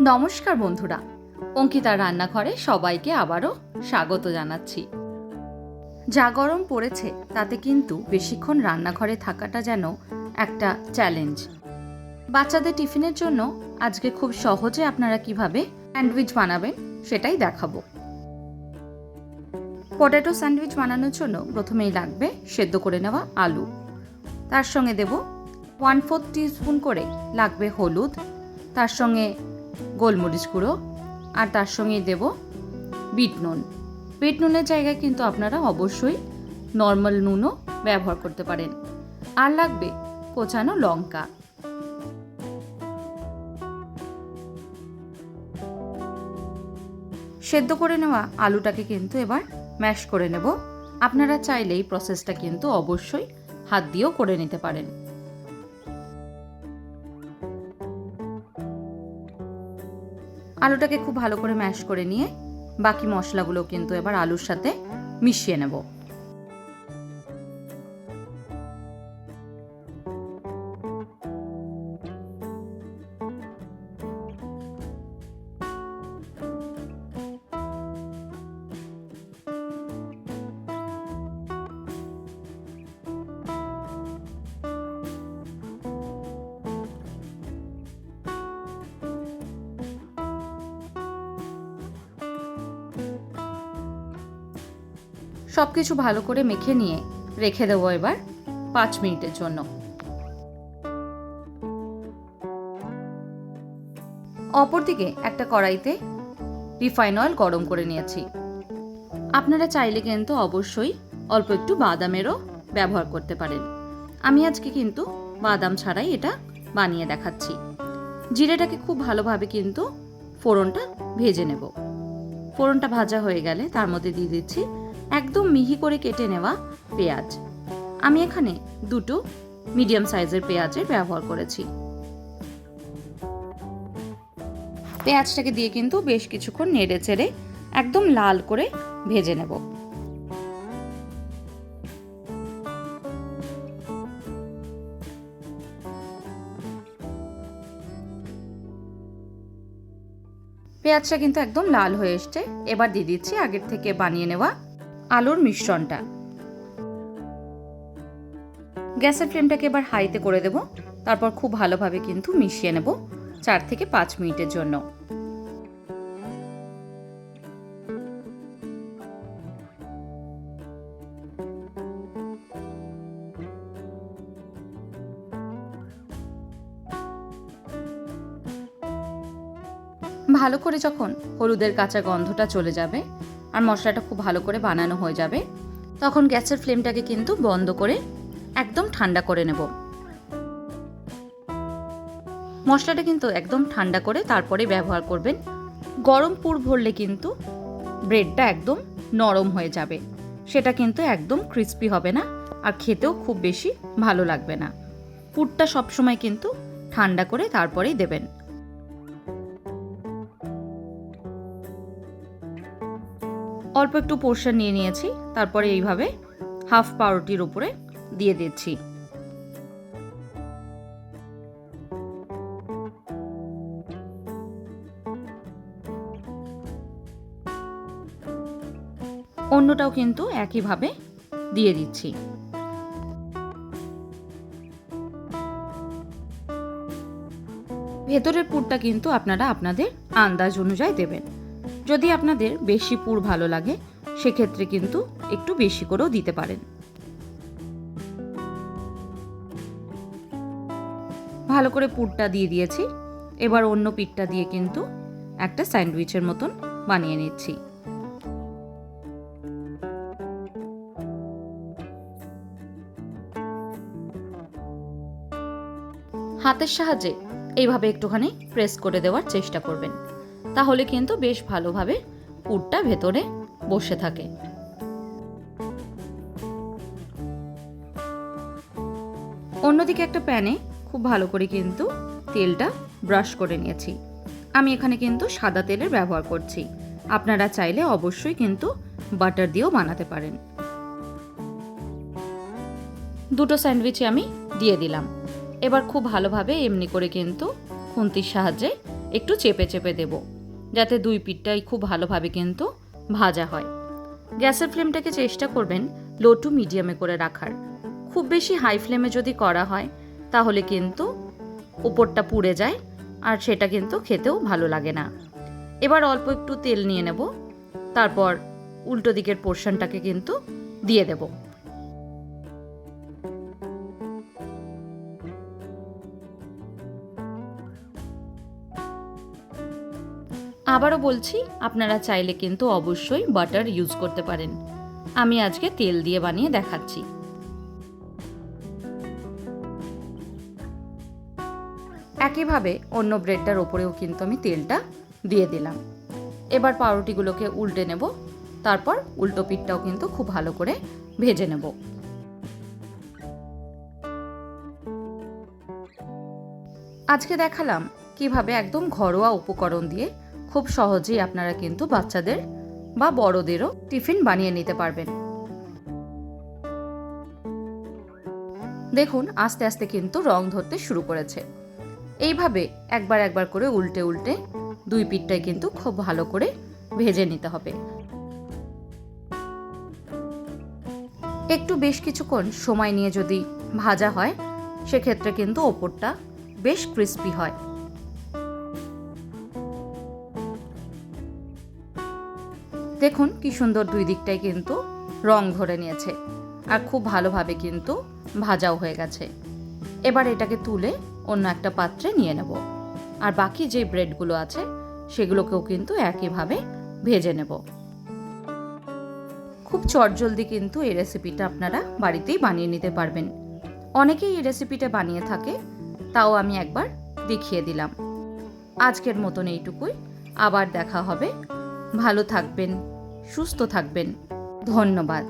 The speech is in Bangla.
নমস্কার বন্ধুরা, অঙ্কিতার রান্নাঘরে সবাইকে আবারও স্বাগত জানাচ্ছি। যা গরম পড়েছে তাতে কিন্তু বেশিক্ষণ রান্নাঘরে থাকাটা যেন একটা চ্যালেঞ্জ। বাচ্চাদের টিফিনের জন্য আজকে খুব সহজে আপনারা কিভাবে স্যান্ডউইচ বানাবেন সেটাই দেখাবো। পটেটো স্যান্ডউইচ বানানোর জন্য প্রথমেই লাগবে সেদ্ধ করে নেওয়া আলু, তার সঙ্গে দেব 1/4 টিস্পুন করে লাগবে হলুদ, তার সঙ্গে গোলমরিচ গুঁড়ো, আর তার সঙ্গে দেব বিট নুন। বিট নুনের জায়গায় কিন্তু আপনারা অবশ্যই নর্মাল নুনও ব্যবহার করতে পারেন। আর লাগবে কোচানো লঙ্কা। সেদ্ধ করে নেওয়া আলুটাকে কিন্তু এবার ম্যাশ করে নেব। আপনারা চাইলে এই প্রসেসটা কিন্তু অবশ্যই হাত দিয়েও করে নিতে পারেন। আলুটাকে খুব ভালো করে ম্যাশ করে নিয়ে বাকি মশলাগুলো কিন্তু এবার আলুর সাথে মিশিয়ে নেব। সবকিছু ভালো করে মেখে নিয়ে রেখে দেবো এবার 5 মিনিটের জন্য। অপরদিকে একটা কড়াইতে রিফাইন অয়েল গরম করে নিয়েছি। আপনারা চাইলে কিন্তু অবশ্যই অল্প একটু বাদামেরও ব্যবহার করতে পারেন। আমি আজকে কিন্তু বাদাম ছাড়াই এটা বানিয়ে দেখাচ্ছি। জিরেটাকে খুব ভালোভাবে কিন্তু ফোড়নটা ভেজে নেব। ফোড়নটা ভাজা হয়ে গেলে তার মধ্যে দিয়ে দিচ্ছি একদম মিহি করে কেটে নেওয়া পেঁয়াজ। আমি এখানে 2টো মিডিয়াম সাইজের পেঁয়াজের ব্যবহার করেছি। পেঁয়াজটাকে দিয়ে কিন্তু বেশ কিছুক্ষণ নেড়ে চেড়ে একদম লাল করে ভেজে নেব। পেঁয়াজটা কিন্তু একদম লাল হয়ে এসছে। এবার দিয়ে দিচ্ছি আগের থেকে বানিয়ে নেওয়া আলুর মিশ্রণটা। গ্যাসের ফ্লেমটাকে এবার হাইতে করে দেব। তারপর খুব ভালোভাবে কিন্তু মিশিয়ে নেব 4 থেকে 5 মিনিটের জন্য। ভালো করে যখন হলুদের কাঁচা গন্ধটা চলে যাবে আর মশলাটা খুব ভালো করে বানানো হয়ে যাবে, তখন গ্যাসের ফ্লেমটাকে কিন্তু বন্ধ করে একদম ঠান্ডা করে নেব। মশলাটা কিন্তু একদম ঠান্ডা করে তারপরে ব্যবহার করবেন। গরম পুর ভরলে কিন্তু ব্রেডটা একদম নরম হয়ে যাবে, সেটা কিন্তু একদম ক্রিস্পি হবে না আর খেতেও খুব বেশি ভালো লাগবে না। পুরটা সবসময় কিন্তু ঠান্ডা করে তারপরেই দেবেন। অল্প একটু পোর্শন নিয়ে নিয়েছি, তারপরে এইভাবে হাফ পাউরুটির উপরে দিয়ে দিচ্ছি। অন্যটাও কিন্তু একইভাবে দিয়ে দিচ্ছি। ভেতরের পুরটা কিন্তু আপনারা আপনাদের আন্দাজ অনুযায়ী দেবেন। যদি আপনাদের বেশি পুর ভালো লাগে সেক্ষেত্রে কিন্তু একটু বেশি করেও দিতে পারেন। ভালো করে পুরটা দিয়ে দিয়েছি। এবার অন্য পিঠটা দিয়ে কিন্তু একটা স্যান্ডউইচের মতন বানিয়ে নিচ্ছি। হাতের সাহায্যে এইভাবে একটুখানি প্রেস করে দেওয়ার চেষ্টা করবেন, তাহলে কিন্তু বেশ ভালোভাবে পুরটা ভেতরে বসে থাকে। অন্যদিকে একটা প্যানে খুব ভালো করে কিন্তু তেলটা ব্রাশ করে নিয়েছি। আমি এখানে কিন্তু সাদা তেলের ব্যবহার করছি। আপনারা চাইলে অবশ্যই কিন্তু বাটার দিয়েও বানাতে পারেন। 2টো স্যান্ডউইচ আমি দিয়ে দিলাম। এবার খুব ভালোভাবে এমনি করে কিন্তু খুন্তির সাহায্যে একটু চেপে চেপে দেব, যাতে দুই পিঠটাই খুব ভালোভাবে কিন্তু ভাজা হয়। গ্যাসের ফ্লেমটাকে চেষ্টা করবেন লো টু মিডিয়ামে করে রাখার। খুব বেশি হাই ফ্লেমে যদি করা হয় তাহলে কিন্তু উপরটা পুড়ে যায়, আর সেটা কিন্তু খেতেও ভালো লাগে না। এবার অল্প একটু তেল নিয়ে নেব, তারপর উল্টো দিকের পোর্শনটাকে কিন্তু দিয়ে দেব। আবারও বলছি, আপনারা চাইলে কিন্তু অবশ্যই বাটার ইউজ করতে পারেন। আমি আজকে তেল দিয়ে বানিয়ে দেখাচ্ছি। একইভাবে অন্য ব্রেডটার ওপরেও কিন্তু আমি তেলটা দিয়ে দিলাম। এবার পাউরুটিগুলোকে উল্টে নেব, তারপর উল্টো পিঠটাও কিন্তু খুব ভালো করে ভেজে নেব। আজকে দেখালাম কিভাবে একদম ঘরোয়া উপকরণ দিয়ে খুব সহজেই আপনারা কিন্তু বাচ্চাদের বা বড়দেরও টিফিন বানিয়ে নিতে পারবেন। দেখুন আস্তে আস্তে কিন্তু রং ধরতে শুরু করেছে। এইভাবে একবার একবার করে উল্টে উল্টে দুই পিঠটাই কিন্তু খুব ভালো করে ভেজে নিতে হবে। একটু বেশ কিছুক্ষণ সময় নিয়ে যদি ভাজা হয় সেক্ষেত্রে কিন্তু ওপরটা বেশ ক্রিস্পি হয়। দেখুন কি সুন্দর দুই দিকটাই কিন্তু রং ধরে নিয়েছে, আর খুব ভালোভাবে কিন্তু ভাজাও হয়ে গেছে। এবার এটাকে তুলে অন্য একটা পাত্রে নিয়ে নেব, আর বাকি যে ব্রেডগুলো আছে সেগুলোকেও কিন্তু একইভাবে ভেজে নেব। খুব চটজলদি কিন্তু এই রেসিপিটা আপনারা বাড়িতেই বানিয়ে নিতে পারবেন। অনেকেই এই রেসিপিটা বানিয়ে থাকে, তাও আমি একবার দেখিয়ে দিলাম। আজকের মতন এইটুকুই, আবার দেখা হবে। ভালো থাকবেন, সুস্থ থাকবেন। ধন্যবাদ।